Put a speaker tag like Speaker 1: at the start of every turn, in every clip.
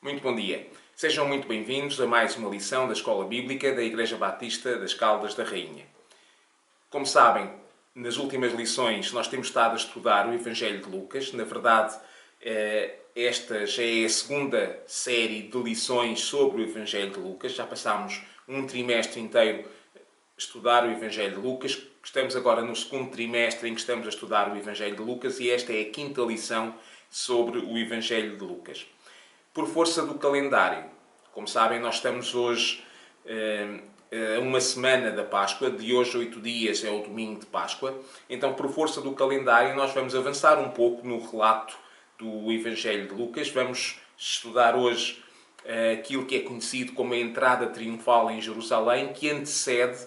Speaker 1: Muito bom dia. Sejam muito bem-vindos a mais uma lição da Escola Bíblica da Igreja Batista das Caldas da Rainha. Como sabem, nas últimas lições nós temos estado a estudar o Evangelho de Lucas. Na verdade, esta já é a segunda série de lições sobre o Evangelho de Lucas. Já passámos um trimestre inteiro a estudar o Evangelho de Lucas. Estamos agora no segundo trimestre em que estamos a estudar o Evangelho de Lucas e esta é a quinta lição sobre o Evangelho de Lucas. Por força do calendário, como sabem, nós estamos hoje a uma semana da Páscoa, de hoje a 8 dias é o domingo de Páscoa, então por força do calendário nós vamos avançar um pouco no relato do Evangelho de Lucas. Vamos estudar hoje aquilo que é conhecido como a entrada triunfal em Jerusalém, que antecede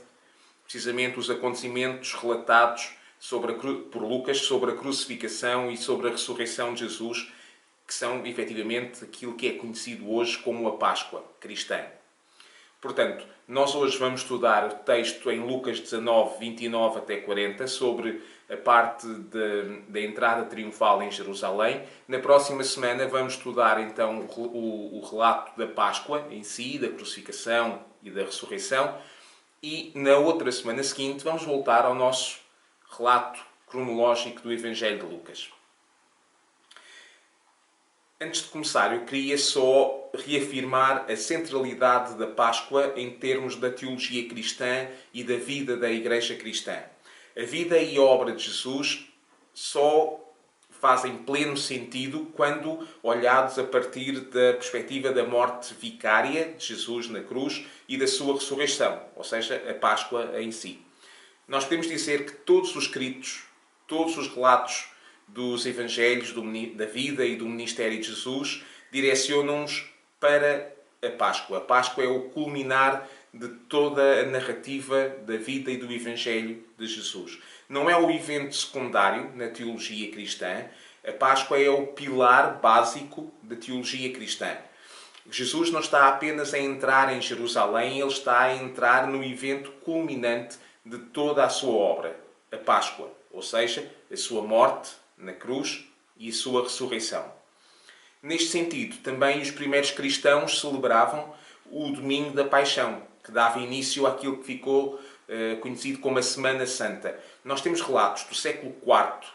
Speaker 1: precisamente os acontecimentos relatados por Lucas sobre a crucificação e sobre a ressurreição de Jesus, que são, efetivamente, aquilo que é conhecido hoje como a Páscoa cristã. Portanto, nós hoje vamos estudar o texto em Lucas 19, 29 até 40, sobre a parte da entrada triunfal em Jerusalém. Na próxima semana vamos estudar, então, o relato da Páscoa em si, da crucificação e da ressurreição. E na outra semana seguinte vamos voltar ao nosso relato cronológico do Evangelho de Lucas. Antes de começar, eu queria só reafirmar a centralidade da Páscoa em termos da teologia cristã e da vida da Igreja cristã. A vida e a obra de Jesus só fazem pleno sentido quando olhados a partir da perspectiva da morte vicária de Jesus na cruz e da sua ressurreição, ou seja, a Páscoa em si. Nós podemos dizer que todos os escritos, todos os relatos dos Evangelhos, da vida e do ministério de Jesus, direcionam-nos para a Páscoa. A Páscoa é o culminar de toda a narrativa da vida e do Evangelho de Jesus. Não é o evento secundário na teologia cristã. A Páscoa é o pilar básico da teologia cristã. Jesus não está apenas a entrar em Jerusalém, ele está a entrar no evento culminante de toda a sua obra, a Páscoa, ou seja, a sua morte na cruz e a sua ressurreição. Neste sentido, também os primeiros cristãos celebravam o Domingo da Paixão, que dava início àquilo que ficou conhecido como a Semana Santa. Nós temos relatos do século IV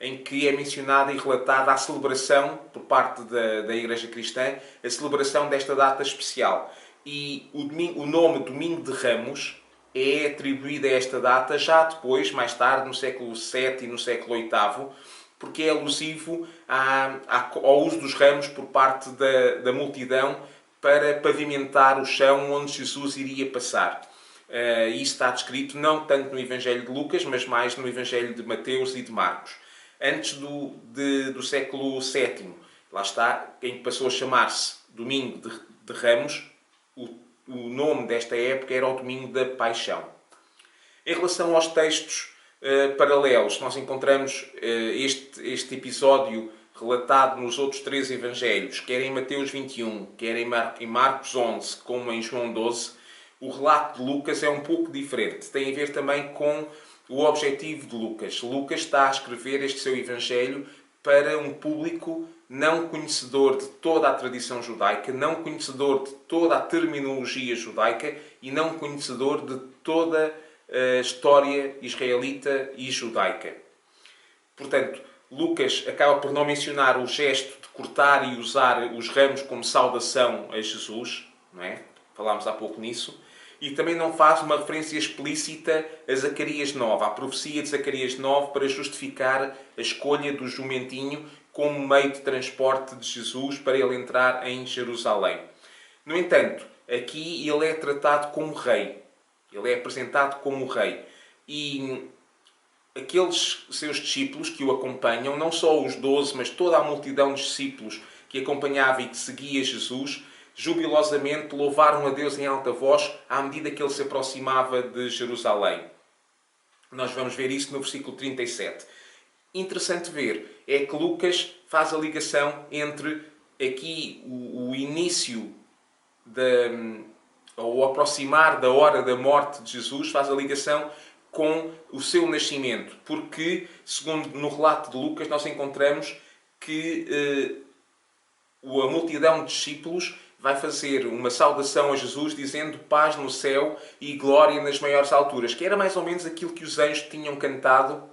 Speaker 1: em que é mencionada e relatada a celebração, por parte da Igreja Cristã, a celebração desta data especial. E o nome Domingo de Ramos é atribuído a esta data já depois, mais tarde, no século VII e no século VIII, porque é alusivo ao uso dos ramos por parte da multidão para pavimentar o chão onde Jesus iria passar. Isso está descrito não tanto no Evangelho de Lucas, mas mais no Evangelho de Mateus e de Marcos. Antes do século VII, lá está, em que passou a chamar-se Domingo de Ramos, o nome desta época era o Domingo da Paixão. Em relação aos textos paralelos, nós encontramos este episódio relatado nos outros três Evangelhos, quer em Mateus 21, quer em Marcos 11, como em João 12. O relato de Lucas é um pouco diferente. Tem a ver também com o objetivo de Lucas. Lucas está a escrever este seu Evangelho para um público não conhecedor de toda a tradição judaica, não conhecedor de toda a terminologia judaica e não conhecedor de toda a história israelita e judaica. Portanto, Lucas acaba por não mencionar o gesto de cortar e usar os ramos como saudação a Jesus, não é? Falámos há pouco nisso. E também não faz uma referência explícita a Zacarias 9, à profecia de Zacarias 9, para justificar a escolha do jumentinho como meio de transporte de Jesus para ele entrar em Jerusalém. No entanto, aqui ele é tratado como rei. Ele é apresentado como rei. E aqueles seus discípulos que o acompanham, não só os 12, mas toda a multidão de discípulos que acompanhava e que seguia Jesus, jubilosamente louvaram a Deus em alta voz à medida que ele se aproximava de Jerusalém. Nós vamos ver isso no versículo 37. Interessante ver é que Lucas faz a ligação entre aqui o início ou aproximar da hora da morte de Jesus, faz a ligação com o seu nascimento, porque, segundo no relato de Lucas, nós encontramos que a multidão de discípulos vai fazer uma saudação a Jesus dizendo paz no céu e glória nas maiores alturas, que era mais ou menos aquilo que os anjos tinham cantado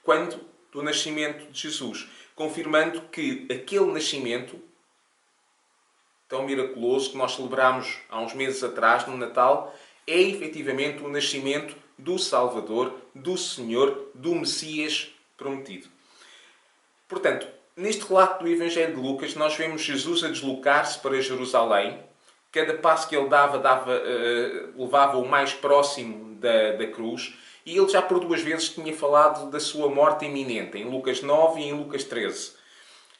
Speaker 1: quando do nascimento de Jesus, confirmando que aquele nascimento tão miraculoso que nós celebramos há uns meses atrás, no Natal, é efetivamente o nascimento do Salvador, do Senhor, do Messias prometido. Portanto, neste relato do Evangelho de Lucas, nós vemos Jesus a deslocar-se para Jerusalém. Cada passo que ele levava-o mais próximo da cruz. E ele já por 2 vezes tinha falado da sua morte iminente, em Lucas 9 e em Lucas 13.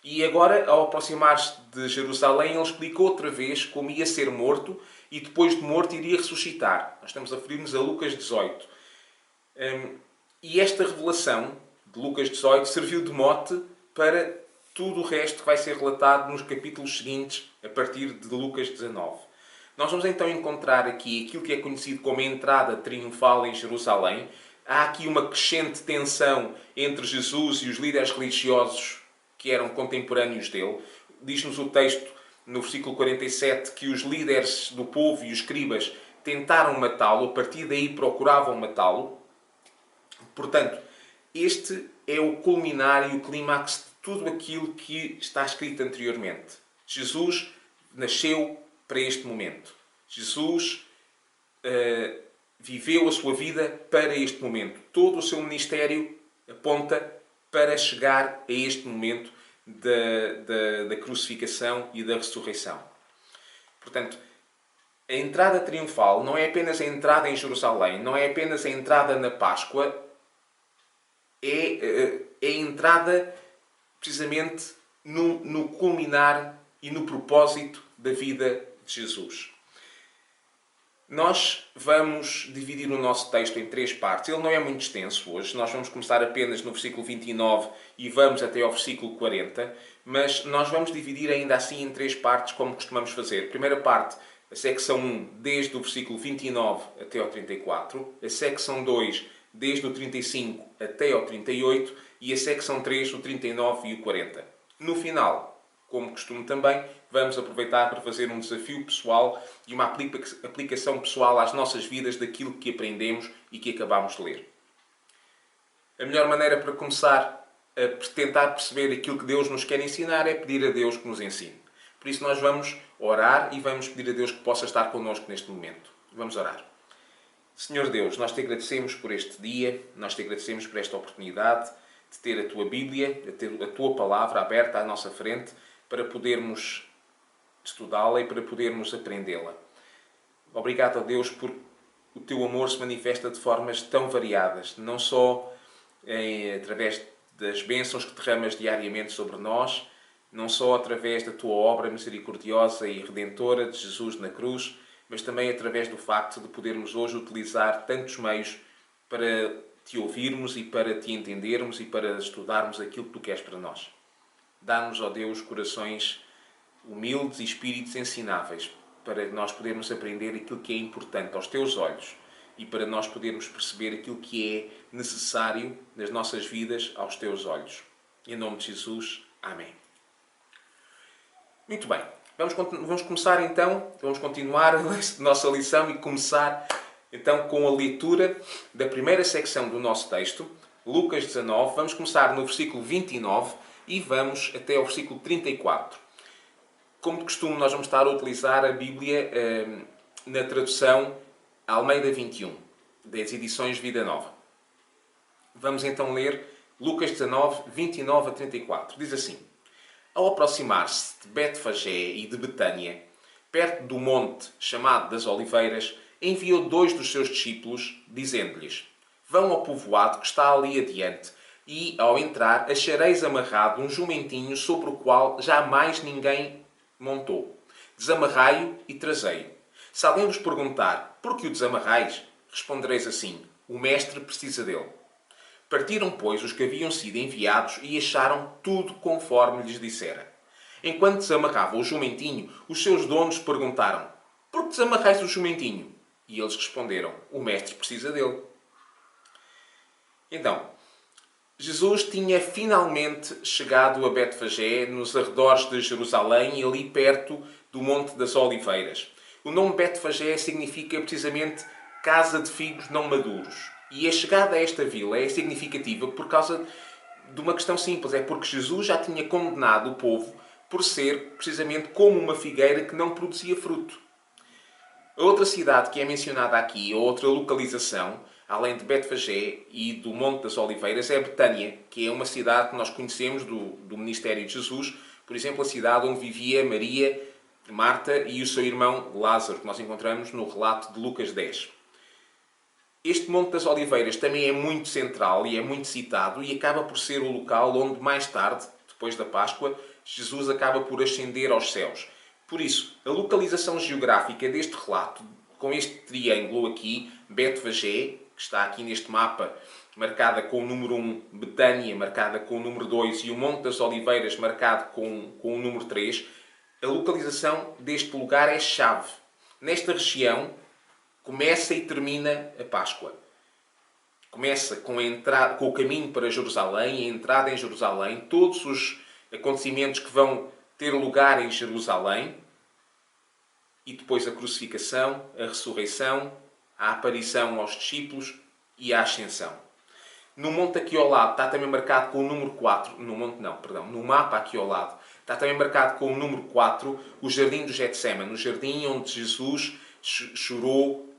Speaker 1: E agora, ao aproximar-se de Jerusalém, ele explica outra vez como ia ser morto e depois de morto iria ressuscitar. Nós estamos a referir-nos a Lucas 18. E esta revelação de Lucas 18 serviu de mote para tudo o resto que vai ser relatado nos capítulos seguintes, a partir de Lucas 19. Nós vamos então encontrar aqui aquilo que é conhecido como a entrada triunfal em Jerusalém. Há aqui uma crescente tensão entre Jesus e os líderes religiosos que eram contemporâneos dele. Diz-nos o texto, no versículo 47, que os líderes do povo e os escribas tentaram matá-lo, a partir daí procuravam matá-lo. Portanto, este é o culminar e o clímax de tudo aquilo que está escrito anteriormente. Jesus nasceu para este momento. Jesus viveu a sua vida para este momento. Todo o seu ministério aponta para chegar a este momento da crucificação e da ressurreição. Portanto, a entrada triunfal não é apenas a entrada em Jerusalém, não é apenas a entrada na Páscoa, é a entrada precisamente no culminar e no propósito da vida de Jesus. Nós vamos dividir o nosso texto em 3 partes. Ele não é muito extenso hoje. Nós vamos começar apenas no versículo 29 e vamos até ao versículo 40. Mas nós vamos dividir ainda assim em 3 partes, como costumamos fazer. Primeira parte, a secção 1, desde o versículo 29 até ao 34. A secção 2, desde o 35 até ao 38. E a secção 3, o 39 e o 40. No final, como costumo também, vamos aproveitar para fazer um desafio pessoal e uma aplicação pessoal às nossas vidas daquilo que aprendemos e que acabamos de ler. A melhor maneira para começar a tentar perceber aquilo que Deus nos quer ensinar é pedir a Deus que nos ensine. Por isso nós vamos orar e vamos pedir a Deus que possa estar connosco neste momento. Vamos orar. Senhor Deus, nós te agradecemos por este dia, nós te agradecemos por esta oportunidade de ter a tua Bíblia, de ter a tua palavra aberta à nossa frente, para podermos estudá-la e para podermos aprendê-la. Obrigado a Deus por o teu amor se manifesta de formas tão variadas, não só através das bênçãos que derramas diariamente sobre nós, não só através da tua obra misericordiosa e redentora de Jesus na cruz, mas também através do facto de podermos hoje utilizar tantos meios para te ouvirmos e para te entendermos e para estudarmos aquilo que tu queres para nós. Dá-nos, ó Deus, corações humildes e espíritos ensináveis para nós podermos aprender aquilo que é importante aos teus olhos e para nós podermos perceber aquilo que é necessário nas nossas vidas aos teus olhos. Em nome de Jesus. Amém. Muito bem. Vamos começar então, vamos continuar a nossa lição e começar então com a leitura da primeira secção do nosso texto, Lucas 19. Vamos começar no versículo 29 e vamos até ao versículo 34. Como de costume, nós vamos estar a utilizar a Bíblia na tradução Almeida 21, das edições Vida Nova. Vamos então ler Lucas 19, 29 a 34. Diz assim: Ao aproximar-se de Betfagé e de Betânia, perto do monte chamado das Oliveiras, enviou 2 dos seus discípulos, dizendo-lhes: Vão ao povoado que está ali adiante, e, ao entrar, achareis amarrado um jumentinho sobre o qual jamais ninguém montou. Desamarrai-o e trazei-o. Se alguém vos perguntar: Por que o desamarrais? Respondereis assim: O mestre precisa dele. Partiram, pois, os que haviam sido enviados e acharam tudo conforme lhes dissera. Enquanto desamarrava o jumentinho, os seus donos perguntaram: Por que desamarrais o jumentinho? E eles responderam: O mestre precisa dele. Então, Jesus tinha finalmente chegado a Betfagé, nos arredores de Jerusalém, ali perto do Monte das Oliveiras. O nome Betfagé significa precisamente casa de figos não maduros. E a chegada a esta vila é significativa por causa de uma questão simples. É porque Jesus já tinha condenado o povo por ser precisamente como uma figueira que não produzia fruto. A outra cidade que é mencionada aqui, a outra localização, além de Betfagé e do Monte das Oliveiras, é Betânia, que é uma cidade que nós conhecemos do ministério de Jesus. Por exemplo, a cidade onde vivia Maria, Marta e o seu irmão Lázaro, que nós encontramos no relato de Lucas 10. Este Monte das Oliveiras também é muito central e é muito citado e acaba por ser o local onde mais tarde, depois da Páscoa, Jesus acaba por ascender aos céus. Por isso, a localização geográfica deste relato, com este triângulo aqui, Betfagé, que está aqui neste mapa, marcada com o número 1, Betânia, marcada com o número 2, e o Monte das Oliveiras, marcado com o número 3, a localização deste lugar é chave. Nesta região, começa e termina a Páscoa. Começa com o caminho para Jerusalém, a entrada em Jerusalém, todos os acontecimentos que vão ter lugar em Jerusalém, e depois a crucificação, a ressurreição, a aparição aos discípulos e a ascensão. No monte aqui ao lado está também marcado com o número 4, no mapa aqui ao lado, está também marcado com o número 4, o jardim do Getsemane, o jardim onde Jesus chorou,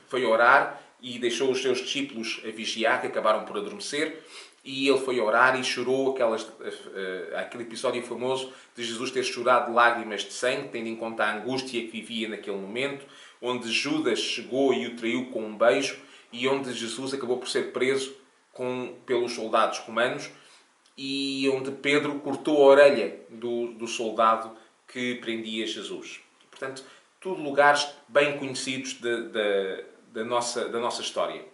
Speaker 1: foi orar e deixou os seus discípulos a vigiar, que acabaram por adormecer, e ele foi orar e chorou aquele episódio famoso de Jesus ter chorado lágrimas de sangue, tendo em conta a angústia que vivia naquele momento, onde Judas chegou e o traiu com um beijo, e onde Jesus acabou por ser preso pelos soldados romanos, e onde Pedro cortou a orelha do soldado que prendia Jesus. Portanto, tudo lugares bem conhecidos da nossa história.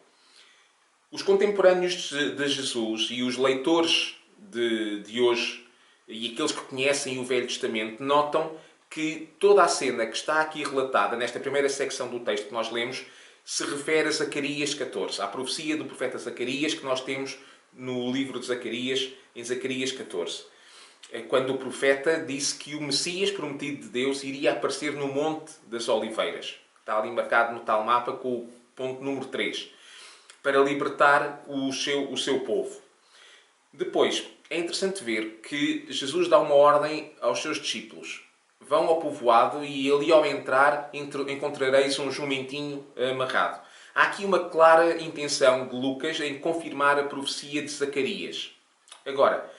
Speaker 1: Os contemporâneos de Jesus e os leitores de hoje, e aqueles que conhecem o Velho Testamento, notam que toda a cena que está aqui relatada nesta primeira secção do texto que nós lemos se refere a Zacarias 14, à profecia do profeta Zacarias que nós temos no livro de Zacarias, em Zacarias 14. É quando o profeta disse que o Messias prometido de Deus iria aparecer no Monte das Oliveiras. Está ali marcado no tal mapa com o ponto número 3. Para libertar o seu povo. Depois, é interessante ver que Jesus dá uma ordem aos seus discípulos. Vão ao povoado e ali ao entrar encontrareis um jumentinho amarrado. Há aqui uma clara intenção de Lucas em confirmar a profecia de Zacarias. Agora,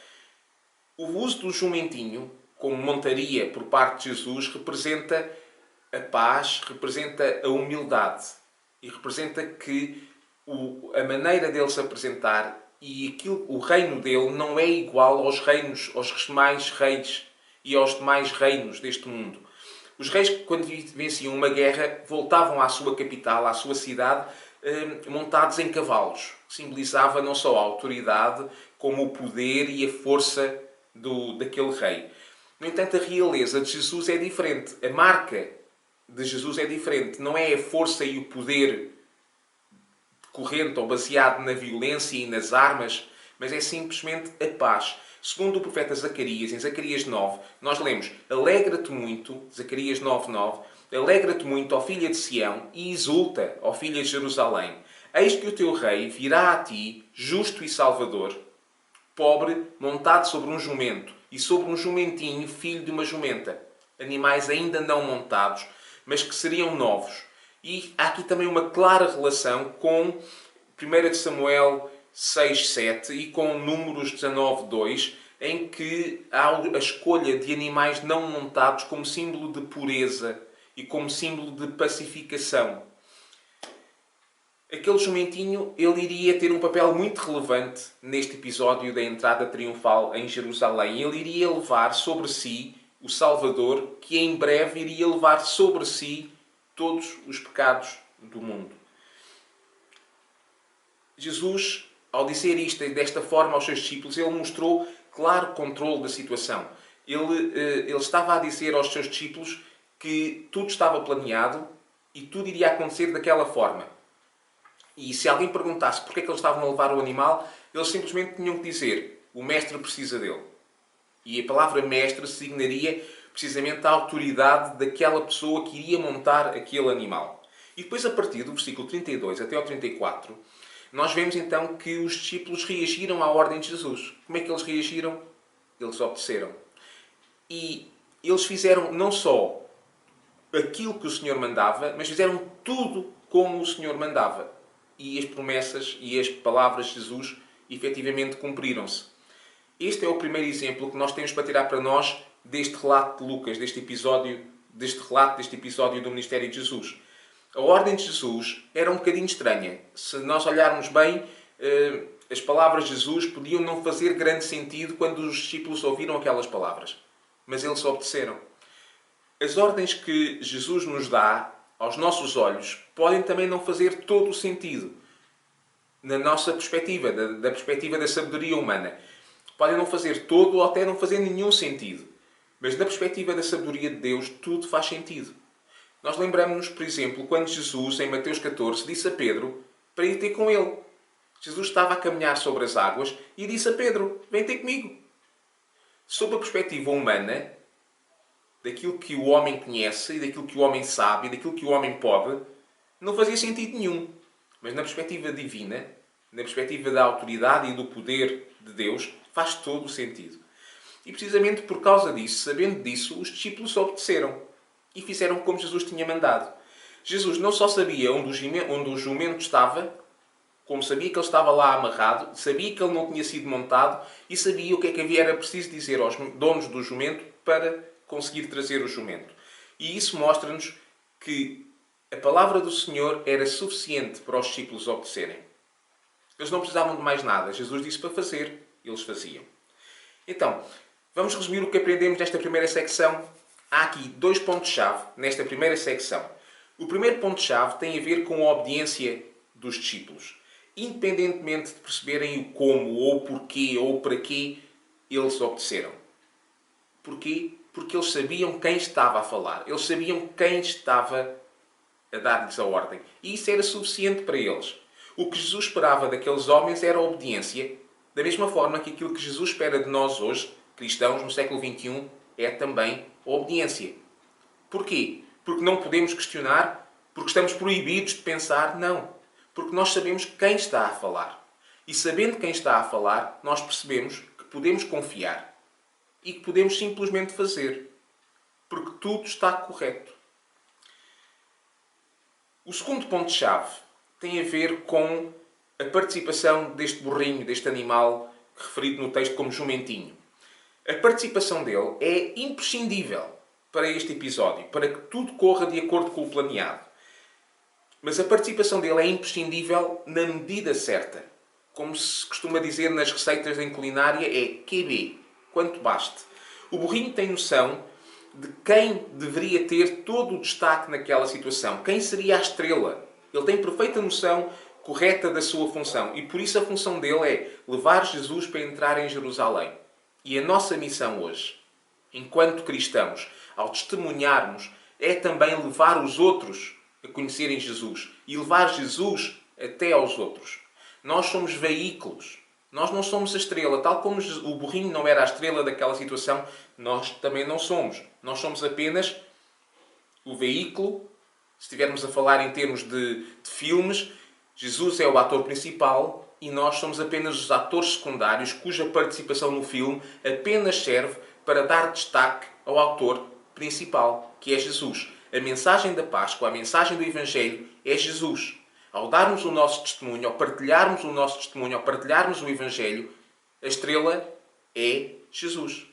Speaker 1: o uso do jumentinho como montaria por parte de Jesus representa a paz, representa a humildade e representa que a maneira dele se apresentar e o reino dele não é igual aos demais reis e aos demais reinos deste mundo. Os reis, quando venciam uma guerra, voltavam à sua capital, à sua cidade, montados em cavalos. Simbolizava não só a autoridade, como o poder e a força daquele rei. No entanto, a realeza de Jesus é diferente. A marca de Jesus é diferente. Não é a força e o poder corrente ou baseado na violência e nas armas, mas é simplesmente a paz. Segundo o profeta Zacarias, em Zacarias 9, nós lemos: alegra-te muito, Zacarias 9:9, alegra-te muito, ó filha de Sião, e exulta, ó filha de Jerusalém. Eis que o teu rei virá a ti, justo e salvador, pobre, montado sobre um jumento, e sobre um jumentinho, filho de uma jumenta. Animais ainda não montados, mas que seriam novos. E há aqui também uma clara relação com 1 Samuel 6:7 e com Números 19:2, em que há a escolha de animais não montados como símbolo de pureza e como símbolo de pacificação. Aquele jumentinho, ele iria ter um papel muito relevante neste episódio da entrada triunfal em Jerusalém. Ele iria levar sobre si o Salvador, que em breve iria levar sobre si todos os pecados do mundo. Jesus, ao dizer isto desta forma aos seus discípulos, ele mostrou claro controle da situação. Ele estava a dizer aos seus discípulos que tudo estava planeado e tudo iria acontecer daquela forma. E se alguém perguntasse porque é que eles estavam a levar o animal, eles simplesmente tinham que dizer: o mestre precisa dele. E a palavra mestre designaria precisamente a autoridade daquela pessoa que iria montar aquele animal. E depois, a partir do versículo 32 até ao 34, nós vemos então que os discípulos reagiram à ordem de Jesus. Como é que eles reagiram? Eles obedeceram. E eles fizeram não só aquilo que o Senhor mandava, mas fizeram tudo como o Senhor mandava. E as promessas e as palavras de Jesus efetivamente cumpriram-se. Este é o primeiro exemplo que nós temos para tirar para nós deste relato de Lucas, deste episódio do ministério de Jesus. A ordem de Jesus era um bocadinho estranha. Se nós olharmos bem, as palavras de Jesus podiam não fazer grande sentido quando os discípulos ouviram aquelas palavras. Mas eles obedeceram. As ordens que Jesus nos dá, aos nossos olhos, podem também não fazer todo o sentido. Na nossa perspectiva, da perspectiva da sabedoria humana. Podem não fazer todo ou até não fazer nenhum sentido. Mas na perspectiva da sabedoria de Deus, tudo faz sentido. Nós lembramos-nos, por exemplo, quando Jesus, em Mateus 14, disse a Pedro para ir ter com ele. Jesus estava a caminhar sobre as águas e disse a Pedro: vem ter comigo. Sob a perspectiva humana, daquilo que o homem conhece, e daquilo que o homem sabe, e daquilo que o homem pode, não fazia sentido nenhum. Mas na perspectiva divina, na perspectiva da autoridade e do poder de Deus, faz todo o sentido. E precisamente por causa disso, sabendo disso, os discípulos obedeceram e fizeram como Jesus tinha mandado. Jesus não só sabia onde o jumento estava, como sabia que ele estava lá amarrado, sabia que ele não tinha sido montado e sabia o que é que era preciso dizer aos donos do jumento para conseguir trazer o jumento. E isso mostra-nos que a palavra do Senhor era suficiente para os discípulos obedecerem. Eles não precisavam de mais nada. Jesus disse para fazer, eles faziam. Então, vamos resumir o que aprendemos nesta primeira secção. Há aqui 2 pontos-chave nesta primeira secção. O primeiro ponto-chave tem a ver com a obediência dos discípulos. Independentemente de perceberem o como, ou o porquê, ou para quê, eles obedeceram. Porquê? Porque eles sabiam quem estava a falar. Eles sabiam quem estava a dar-lhes a ordem. E isso era suficiente para eles. O que Jesus esperava daqueles homens era a obediência, da mesma forma que aquilo que Jesus espera de nós hoje, cristãos no século XXI, é também a obediência. Porquê? Porque não podemos questionar? Porque estamos proibidos de pensar? Não. Porque nós sabemos quem está a falar. E sabendo quem está a falar, nós percebemos que podemos confiar. E que podemos simplesmente fazer. Porque tudo está correto. O segundo ponto-chave tem a ver com a participação deste burrinho, deste animal, referido no texto como jumentinho. A participação dele é imprescindível para este episódio, para que tudo corra de acordo com o planeado. Mas a participação dele é imprescindível na medida certa. Como se costuma dizer nas receitas em culinária, é QB, quanto baste. O burrinho tem noção de quem deveria ter todo o destaque naquela situação. Quem seria a estrela. Ele tem perfeita noção correta da sua função. E por isso a função dele é levar Jesus para entrar em Jerusalém. E a nossa missão hoje, enquanto cristãos, ao testemunharmos, é também levar os outros a conhecerem Jesus. E levar Jesus até aos outros. Nós somos veículos. Nós não somos a estrela. Tal como o burrinho não era a estrela daquela situação, nós também não somos. Nós somos apenas o veículo. Se estivermos a falar em termos de filmes, Jesus é o ator principal e nós somos apenas os atores secundários cuja participação no filme apenas serve para dar destaque ao autor principal, que é Jesus. A mensagem da Páscoa, a mensagem do Evangelho é Jesus. Ao darmos o nosso testemunho, ao partilharmos o nosso testemunho, ao partilharmos o Evangelho, a estrela é Jesus.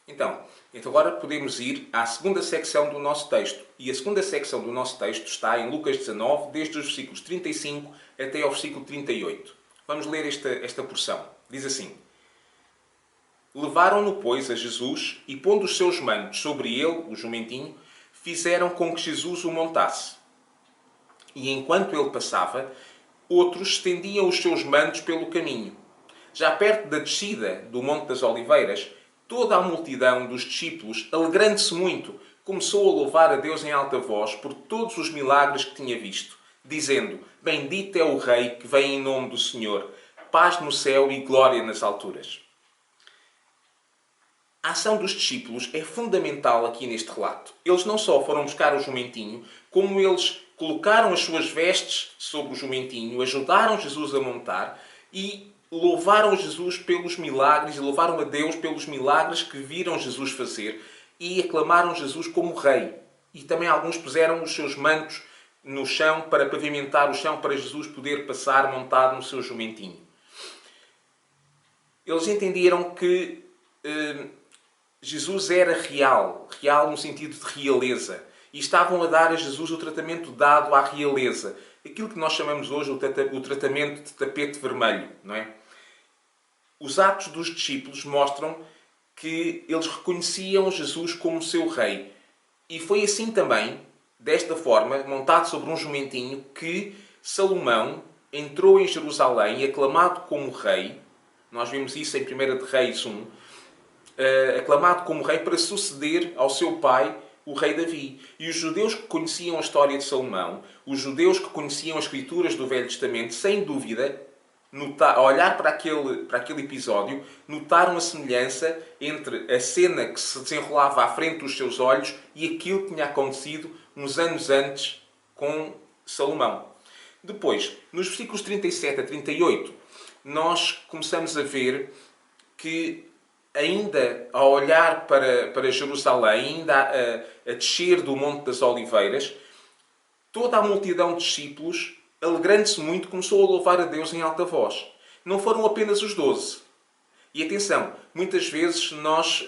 Speaker 1: Então agora podemos ir à segunda secção do nosso texto. E a segunda secção do nosso texto está em Lucas 19, desde os versículos 35 até ao versículo 38. Vamos ler esta porção. Diz assim: Levaram-no, pois, a Jesus e, pondo os seus mantos sobre ele, o jumentinho, fizeram com que Jesus o montasse. E enquanto ele passava, outros estendiam os seus mantos pelo caminho. Já perto da descida do Monte das Oliveiras, toda a multidão dos discípulos, alegrando-se muito, começou a louvar a Deus em alta voz por todos os milagres que tinha visto. dizendo: Bendito é o Rei que vem em nome do Senhor, paz no céu e glória nas alturas. A ação dos discípulos é fundamental aqui neste relato. Eles não só foram buscar o jumentinho, como eles colocaram as suas vestes sobre o jumentinho, ajudaram Jesus a montar e louvaram Jesus pelos milagres, e louvaram a Deus pelos milagres que viram Jesus fazer e aclamaram Jesus como Rei. E também alguns puseram os seus mantos no chão para pavimentar o chão para Jesus poder passar montado no seu jumentinho. Eles entenderam que Jesus era real, real no sentido de realeza. E estavam a dar a Jesus o tratamento dado à realeza. Aquilo que nós chamamos hoje o tratamento de tapete vermelho, não é? Os atos dos discípulos mostram que eles reconheciam Jesus como seu rei. E foi assim também, desta forma, montado sobre um jumentinho, que Salomão entrou em Jerusalém, aclamado como rei. Nós vimos isso em 1 de Reis 1. Aclamado como rei para suceder ao seu pai, o rei Davi. E os judeus que conheciam a história de Salomão, os judeus que conheciam as escrituras do Velho Testamento, sem dúvida, ao olhar para aquele episódio, notaram a semelhança entre a cena que se desenrolava à frente dos seus olhos e aquilo que tinha acontecido uns anos antes com Salomão. Depois, nos versículos 37 a 38, nós começamos a ver que ainda a olhar para Jerusalém, ainda a descer do Monte das Oliveiras, toda a multidão de discípulos, alegrando-se muito, começou a louvar a Deus em alta voz. Não foram apenas os 12. E atenção, muitas vezes nós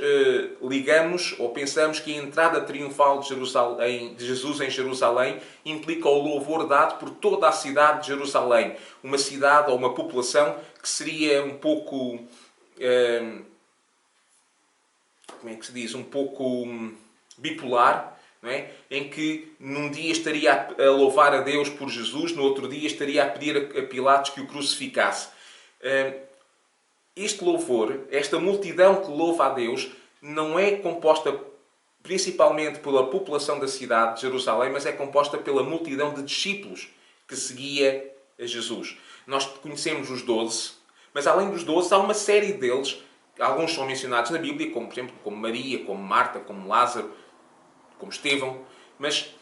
Speaker 1: ligamos ou pensamos que a entrada triunfal de Jesus em Jerusalém implica o louvor dado por toda a cidade de Jerusalém. Uma cidade ou uma população que seria um pouco... como é que se diz? Um pouco bipolar, não é? Em que num dia estaria a louvar a Deus por Jesus, no outro dia estaria a pedir a Pilatos que o crucificasse. Este louvor, esta multidão que louva a Deus, não é composta principalmente pela população da cidade de Jerusalém, mas é composta pela multidão de discípulos que seguia a Jesus. Nós conhecemos os 12, mas além dos 12 há uma série deles. Alguns são mencionados na Bíblia, como por exemplo como Maria, como Marta, como Lázaro, como Estevão. Mas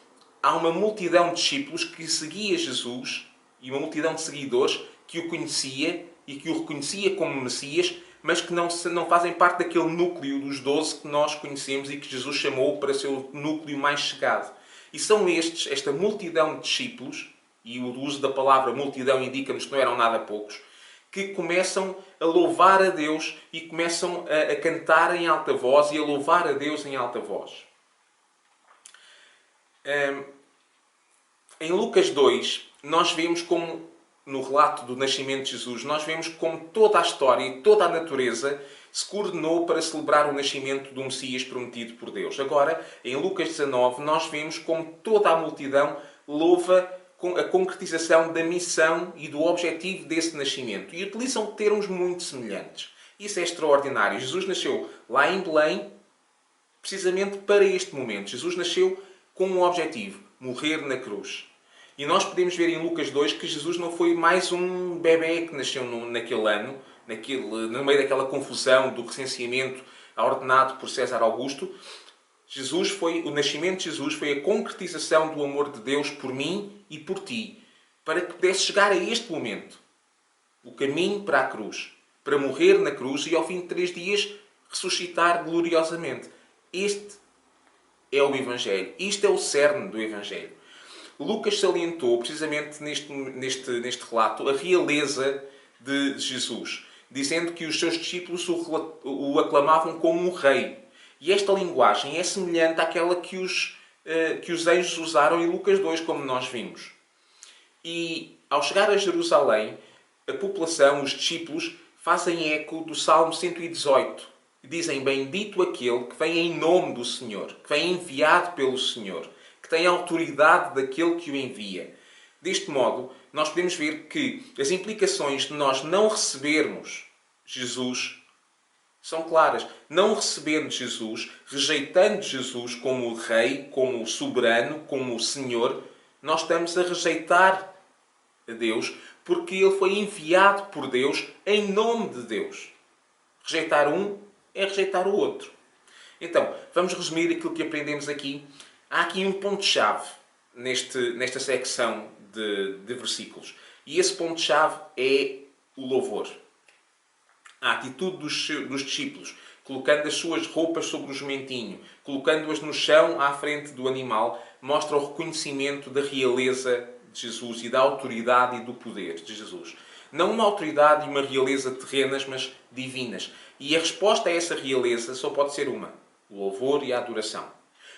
Speaker 1: há uma multidão de discípulos que seguia Jesus e uma multidão de seguidores que o conhecia e que o reconhecia como Messias, mas que não fazem parte daquele núcleo dos 12 que nós conhecemos e que Jesus chamou para ser o núcleo mais chegado. E são esta multidão de discípulos, e o uso da palavra multidão indica-nos que não eram nada poucos, que começam a louvar a Deus e começam a cantar em alta voz e a louvar a Deus em alta voz. Em Lucas 2, nós vemos como, no relato do nascimento de Jesus, nós vemos como toda a história e toda a natureza se coordenou para celebrar o nascimento do Messias prometido por Deus. Agora, em Lucas 19, nós vemos como toda a multidão louva a concretização da missão e do objetivo desse nascimento. E utilizam termos muito semelhantes. Isso é extraordinário. Jesus nasceu lá em Belém, precisamente para este momento. Jesus nasceu com um objetivo: morrer na cruz. E nós podemos ver em Lucas 2 que Jesus não foi mais um bebê que nasceu naquele ano, no meio daquela confusão do recenseamento ordenado por César Augusto. O nascimento de Jesus foi a concretização do amor de Deus por mim e por ti, para que pudesse chegar a este momento, o caminho para a cruz, para morrer na cruz e ao fim de 3 dias ressuscitar gloriosamente. Este é o Evangelho. Isto é o cerne do Evangelho. Lucas salientou, precisamente neste relato, a realeza de Jesus, dizendo que os seus discípulos o aclamavam como um rei. E esta linguagem é semelhante àquela que os anjos usaram em Lucas 2, como nós vimos. E ao chegar a Jerusalém, a população, os discípulos, fazem eco do Salmo 118. Dizem: Bendito aquele que vem em nome do Senhor, que vem enviado pelo Senhor, que tem a autoridade daquele que o envia. Deste modo, nós podemos ver que as implicações de nós não recebermos Jesus são claras. Não recebendo Jesus, rejeitando Jesus como o Rei, como o Soberano, como o Senhor, Nós estamos a rejeitar a Deus porque Ele foi enviado por Deus em nome de Deus. Rejeitar um é rejeitar o outro. Então, vamos resumir aquilo que aprendemos aqui. Há aqui um ponto-chave nesta secção de versículos. E esse ponto-chave é o louvor. A atitude dos discípulos, colocando as suas roupas sobre o jumentinho, colocando-as no chão à frente do animal, mostra o reconhecimento da realeza de Jesus e da autoridade e do poder de Jesus. Não uma autoridade e uma realeza terrenas, mas divinas. E a resposta a essa realeza só pode ser uma: o louvor e a adoração.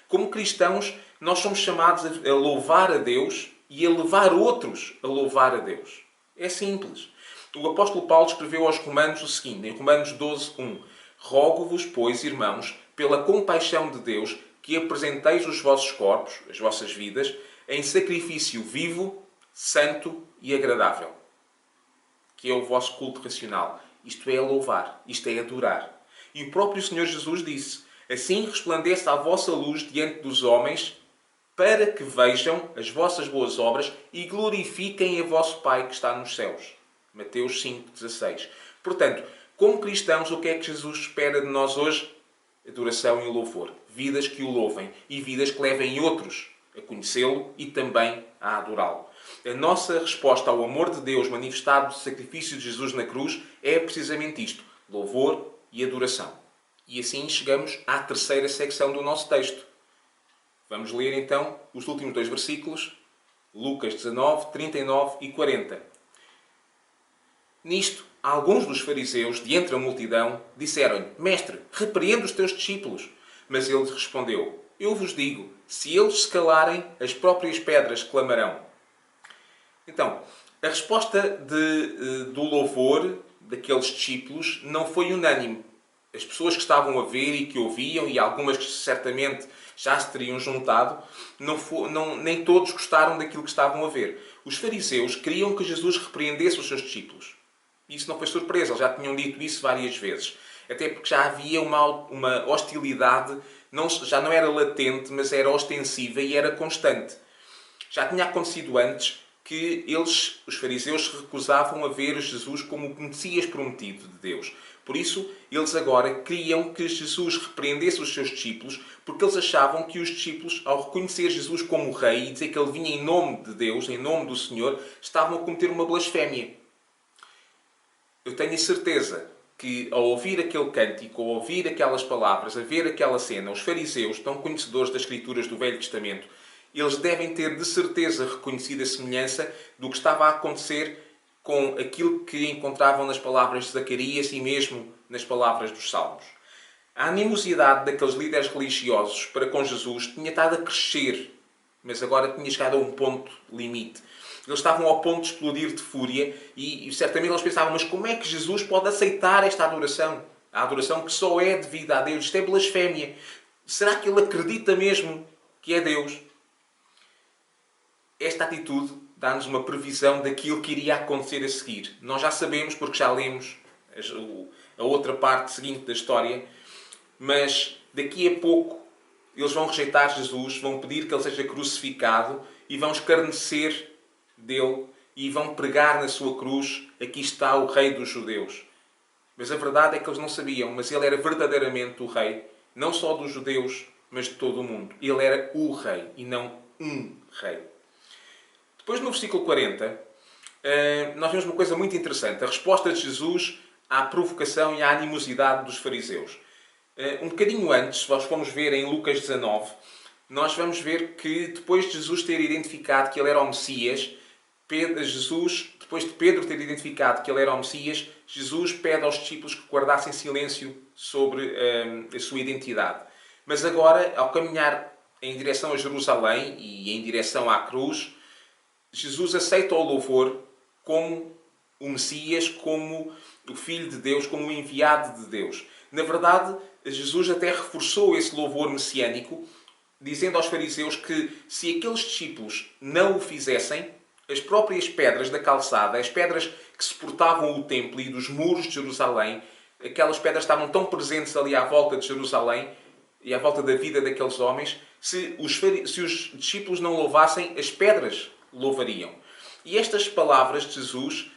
Speaker 1: Como cristãos, nós somos chamados a louvar a Deus e a levar outros a louvar a Deus. É simples. O apóstolo Paulo escreveu aos Romanos o seguinte, em Romanos 12:1: Rogo-vos, pois, irmãos, pela compaixão de Deus, que apresenteis os vossos corpos, as vossas vidas, em sacrifício vivo, santo e agradável, que é o vosso culto racional. Isto é louvar, isto é adorar. E o próprio Senhor Jesus disse: assim resplandeça a vossa luz diante dos homens, para que vejam as vossas boas obras e glorifiquem a vosso Pai que está nos céus. Mateus 5:16. Portanto, como cristãos, o que é que Jesus espera de nós hoje? Adoração e louvor. Vidas que o louvem e vidas que levem outros a conhecê-lo e também a adorá-lo. A nossa resposta ao amor de Deus manifestado no sacrifício de Jesus na cruz é precisamente isto: louvor e adoração. E assim chegamos à terceira secção do nosso texto. Vamos ler então os últimos dois versículos, Lucas 19, 39 e 40. Nisto, alguns dos fariseus, de entre a multidão, disseram-lhe: Mestre, repreende os teus discípulos. Mas ele respondeu: Eu vos digo, se eles se calarem, as próprias pedras clamarão. Então, a resposta do louvor daqueles discípulos não foi unânime. As pessoas que estavam a ver e que ouviam, e algumas que certamente já se teriam juntado, nem todos gostaram daquilo que estavam a ver. Os fariseus queriam que Jesus repreendesse os seus discípulos. Isso não foi surpresa, eles já tinham dito isso várias vezes. Até porque já havia uma hostilidade, já não era latente, mas era ostensiva e era constante. Já tinha acontecido antes que os fariseus, se recusavam a ver Jesus como o Messias prometido de Deus. Por isso, eles agora queriam que Jesus repreendesse os seus discípulos, porque eles achavam que os discípulos, ao reconhecer Jesus como rei e dizer que ele vinha em nome de Deus, em nome do Senhor, estavam a cometer uma blasfémia. Eu tenho a certeza que, ao ouvir aquele cântico, ao ouvir aquelas palavras, a ver aquela cena, os fariseus, tão conhecedores das Escrituras do Velho Testamento, eles devem ter de certeza reconhecido a semelhança do que estava a acontecer com aquilo que encontravam nas palavras de Zacarias e mesmo nas palavras dos Salmos. A animosidade daqueles líderes religiosos para com Jesus tinha estado a crescer, mas agora tinha chegado a um ponto limite. Eles estavam ao ponto de explodir de fúria e certamente eles pensavam: mas como é que Jesus pode aceitar esta adoração? A adoração que só é devida a Deus. Isto é blasfémia. Será que ele acredita mesmo que é Deus? Esta atitude dá-nos uma previsão daquilo que iria acontecer a seguir. Nós já sabemos, porque já lemos a outra parte seguinte da história, mas daqui a pouco eles vão rejeitar Jesus, vão pedir que ele seja crucificado e vão escarnecer dele e vão pregar na sua cruz: aqui está o rei dos judeus. Mas a verdade é que eles não sabiam, mas ele era verdadeiramente o rei, não só dos judeus, mas de todo o mundo. Ele era o rei e não um rei. Depois, no versículo 40, nós vemos uma coisa muito interessante. A resposta de Jesus à provocação e à animosidade dos fariseus. Um bocadinho antes, se nós formos ver em Lucas 19, nós vamos ver que depois de Jesus ter identificado que ele era o Messias, depois de Pedro ter identificado que ele era o Messias, Jesus pede aos discípulos que guardassem silêncio sobre a sua identidade. Mas agora, ao caminhar em direção a Jerusalém e em direção à cruz, Jesus aceita o louvor como o Messias, como o Filho de Deus, como o enviado de Deus. Na verdade, Jesus até reforçou esse louvor messiânico, dizendo aos fariseus que se aqueles discípulos não o fizessem, as próprias pedras da calçada, as pedras que suportavam o templo e dos muros de Jerusalém, aquelas pedras estavam tão presentes ali à volta de Jerusalém e à volta da vida daqueles homens, Se os discípulos não louvassem, as pedras louvariam. E estas palavras de Jesus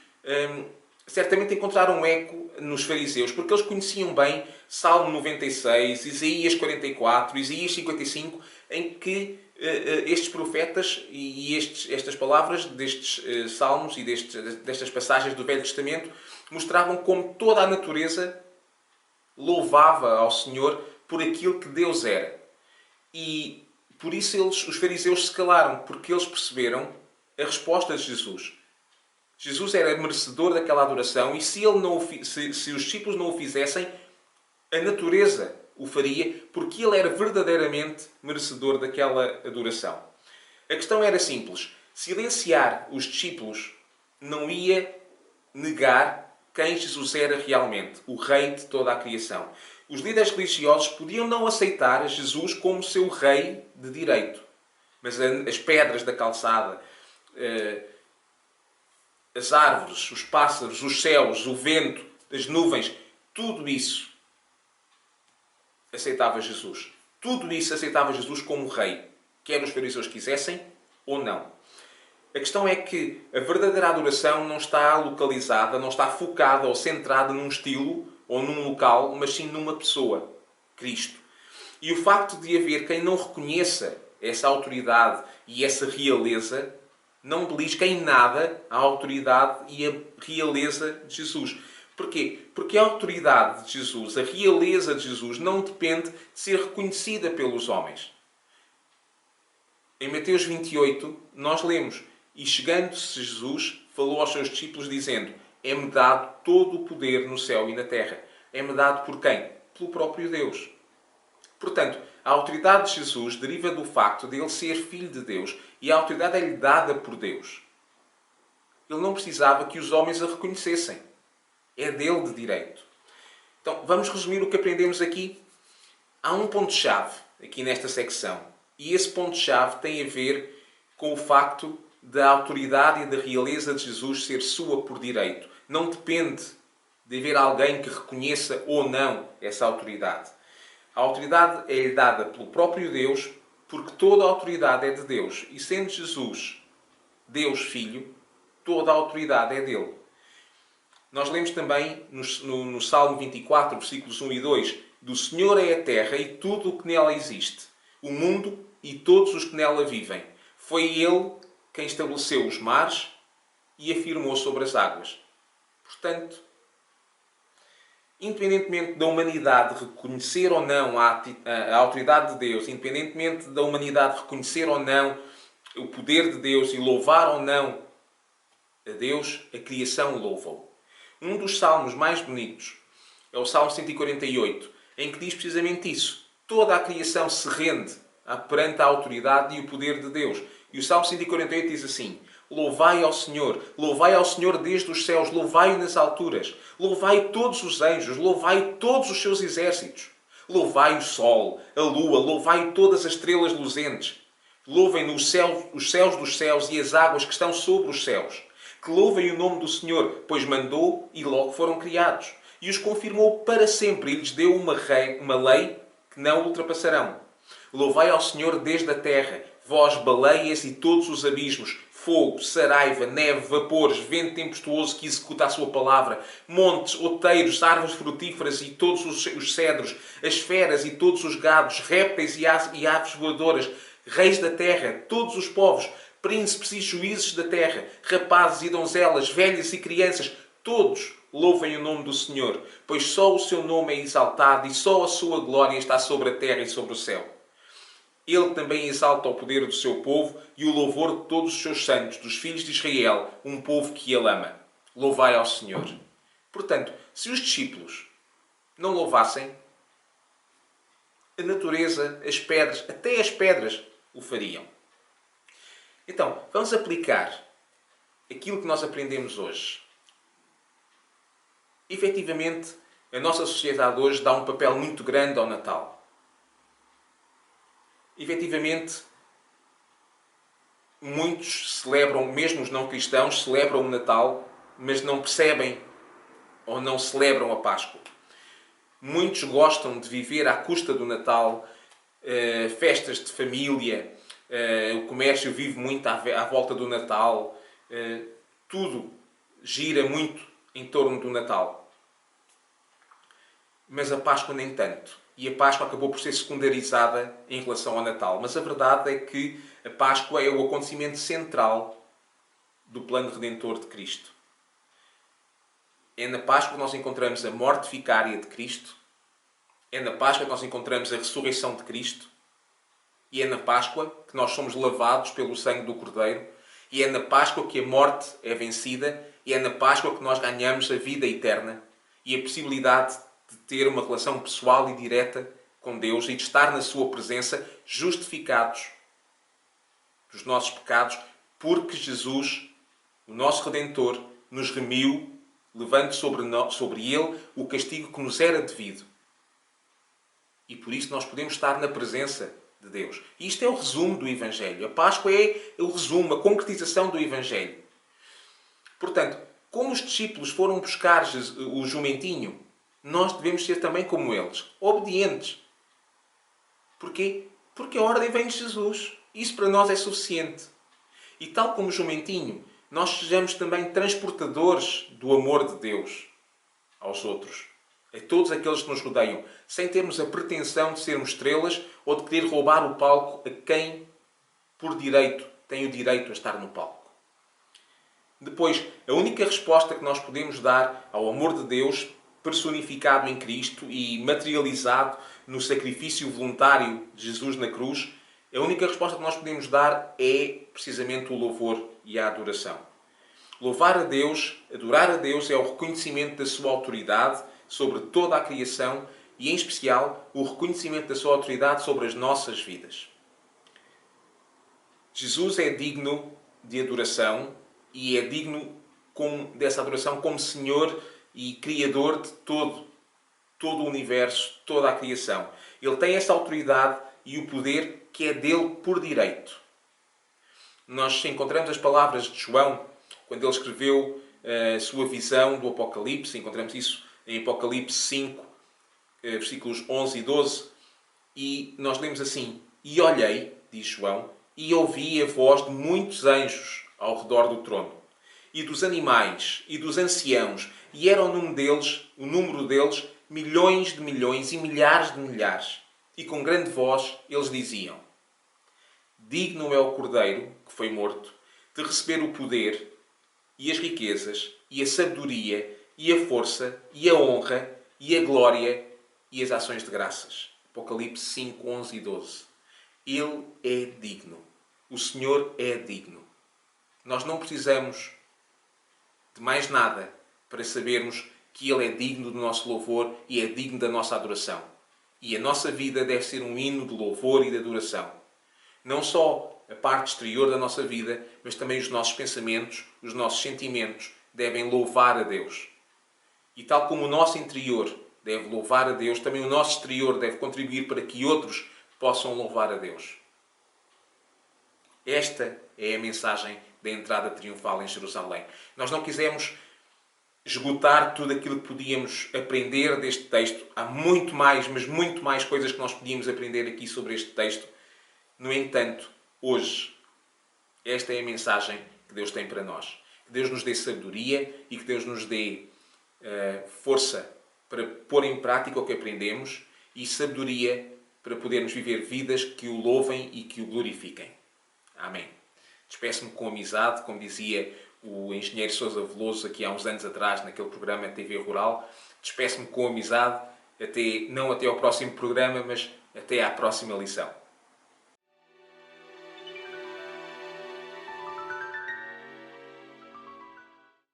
Speaker 1: certamente encontraram um eco nos fariseus, porque eles conheciam bem Salmo 96, Isaías 44, Isaías 55, em que estes profetas e estas palavras destes salmos e destas passagens do Velho Testamento mostravam como toda a natureza louvava ao Senhor por aquilo que Deus era. E por isso os fariseus se calaram, porque eles perceberam a resposta de Jesus. Jesus era merecedor daquela adoração e se os discípulos não o fizessem, a natureza o faria, porque ele era verdadeiramente merecedor daquela adoração. A questão era simples. Silenciar os discípulos não ia negar quem Jesus era realmente, o Rei de toda a criação. Os líderes religiosos podiam não aceitar Jesus como seu rei de direito. Mas as pedras da calçada, as árvores, os pássaros, os céus, o vento, as nuvens, tudo isso aceitava Jesus. Tudo isso aceitava Jesus como rei, quer os fariseus quisessem ou não. A questão é que a verdadeira adoração não está localizada, não está focada ou centrada num estilo ou num local, mas sim numa pessoa, Cristo. E o facto de haver quem não reconheça essa autoridade e essa realeza não belisca em nada a autoridade e a realeza de Jesus. Porquê? Porque a autoridade de Jesus, a realeza de Jesus, não depende de ser reconhecida pelos homens. Em Mateus 28, nós lemos: E chegando-se Jesus, falou aos seus discípulos, dizendo: É-me dado todo o poder no céu e na terra. É-me dado por quem? Pelo próprio Deus. Portanto, a autoridade de Jesus deriva do facto de ele ser filho de Deus e a autoridade é-lhe dada por Deus. Ele não precisava que os homens a reconhecessem. É dele de direito. Então, vamos resumir o que aprendemos aqui. Há um ponto-chave aqui nesta secção. E esse ponto-chave tem a ver com o facto da autoridade e da realeza de Jesus ser sua por direito. Não depende de haver alguém que reconheça ou não essa autoridade. A autoridade é dada pelo próprio Deus, porque toda a autoridade é de Deus. E sendo Jesus Deus Filho, toda a autoridade é dele. Nós lemos também no Salmo 24, versículos 1 e 2, do Senhor é a terra e tudo o que nela existe, o mundo e todos os que nela vivem. Foi Ele quem estabeleceu os mares e afirmou sobre as águas. Portanto, independentemente da humanidade reconhecer ou não a autoridade de Deus, independentemente da humanidade reconhecer ou não o poder de Deus e louvar ou não a Deus, a criação louva-o. Um dos salmos mais bonitos é o Salmo 148, em que diz precisamente isso. Toda a criação se rende perante a autoridade e o poder de Deus. E o Salmo 148 diz assim: Louvai ao Senhor desde os céus, louvai-o nas alturas, louvai todos os anjos, louvai todos os seus exércitos, louvai o sol, a lua, louvai todas as estrelas luzentes, louvem os céus dos céus e as águas que estão sobre os céus. Que louvem o nome do Senhor, pois mandou e logo foram criados. E os confirmou para sempre e lhes deu uma lei que não ultrapassarão. Louvai ao Senhor desde a terra, vós baleias e todos os abismos, fogo, saraiva, neve, vapores, vento tempestuoso que executa a sua palavra, montes, outeiros, árvores frutíferas e todos os cedros, as feras e todos os gados, répteis e aves voadoras, reis da terra, todos os povos, príncipes e juízes da terra, rapazes e donzelas, velhas e crianças, todos louvem o nome do Senhor, pois só o seu nome é exaltado e só a sua glória está sobre a terra e sobre o céu. Ele também exalta o poder do seu povo e o louvor de todos os seus santos, dos filhos de Israel, um povo que ele ama. Louvai ao Senhor. Portanto, se os discípulos não louvassem, a natureza, as pedras, até as pedras o fariam. Então, vamos aplicar aquilo que nós aprendemos hoje. Efetivamente, a nossa sociedade hoje dá um papel muito grande ao Natal. Efetivamente, muitos celebram, mesmo os não cristãos, celebram o Natal, mas não percebem ou não celebram a Páscoa. Muitos gostam de viver à custa do Natal, festas de família, o comércio vive muito à volta do Natal, tudo gira muito em torno do Natal. Mas a Páscoa nem tanto. E a Páscoa acabou por ser secundarizada em relação ao Natal. Mas a verdade é que a Páscoa é o acontecimento central do plano redentor de Cristo. É na Páscoa que nós encontramos a morte vicária de Cristo. É na Páscoa que nós encontramos a ressurreição de Cristo. E é na Páscoa que nós somos lavados pelo sangue do Cordeiro. E é na Páscoa que a morte é vencida. E é na Páscoa que nós ganhamos a vida eterna e a possibilidade de ter uma relação pessoal e direta com Deus e de estar na sua presença, justificados dos nossos pecados, porque Jesus, o nosso Redentor, nos remiu, levando sobre Ele o castigo que nos era devido. E por isso nós podemos estar na presença de Deus. E isto é o resumo do Evangelho. A Páscoa é o resumo, a concretização do Evangelho. Portanto, como os discípulos foram buscar o jumentinho, nós devemos ser também como eles, obedientes. Porquê? Porque a ordem vem de Jesus. Isso para nós é suficiente. E tal como o jumentinho, nós sejamos também transportadores do amor de Deus aos outros, a todos aqueles que nos rodeiam, sem termos a pretensão de sermos estrelas ou de querer roubar o palco a quem, por direito, tem o direito a estar no palco. Depois, a única resposta que nós podemos dar ao amor de Deus, personificado em Cristo e materializado no sacrifício voluntário de Jesus na cruz, a única resposta que nós podemos dar é precisamente o louvor e a adoração. Louvar a Deus, adorar a Deus é o reconhecimento da sua autoridade sobre toda a criação e, em especial, o reconhecimento da sua autoridade sobre as nossas vidas. Jesus é digno de adoração e é digno dessa adoração como Senhor e Criador de todo o universo, toda a criação. Ele tem essa autoridade e o poder que é dele por direito. Nós encontramos as palavras de João, quando ele escreveu a sua visão do Apocalipse. Encontramos isso em Apocalipse 5, versículos 11 e 12. E nós lemos assim: E olhei, diz João, e ouvi a voz de muitos anjos ao redor do trono, e dos animais, e dos anciãos, e era o número deles, milhões de milhões e milhares de milhares. E com grande voz eles diziam: Digno é o Cordeiro, que foi morto, de receber o poder, e as riquezas, e a sabedoria, e a força, e a honra, e a glória, e as ações de graças. Apocalipse 5, 11 e 12. Ele é digno. O Senhor é digno. Nós não precisamos de mais nada para sabermos que Ele é digno do nosso louvor e é digno da nossa adoração. E a nossa vida deve ser um hino de louvor e de adoração. Não só a parte exterior da nossa vida, mas também os nossos pensamentos, os nossos sentimentos devem louvar a Deus. E tal como o nosso interior deve louvar a Deus, também o nosso exterior deve contribuir para que outros possam louvar a Deus. Esta é a mensagem da entrada triunfal em Jerusalém. Nós não quisemos esgotar tudo aquilo que podíamos aprender deste texto. Há muito mais, mas muito mais coisas que nós podíamos aprender aqui sobre este texto. No entanto, hoje, esta é a mensagem que Deus tem para nós. Que Deus nos dê sabedoria e que Deus nos dê força para pôr em prática o que aprendemos e sabedoria para podermos viver vidas que o louvem e que o glorifiquem. Amém. Despeço-me com amizade, como dizia o engenheiro Sousa Veloso aqui há uns anos atrás, naquele programa TV Rural. Despeço-me com amizade, não até ao próximo programa, mas até à próxima lição.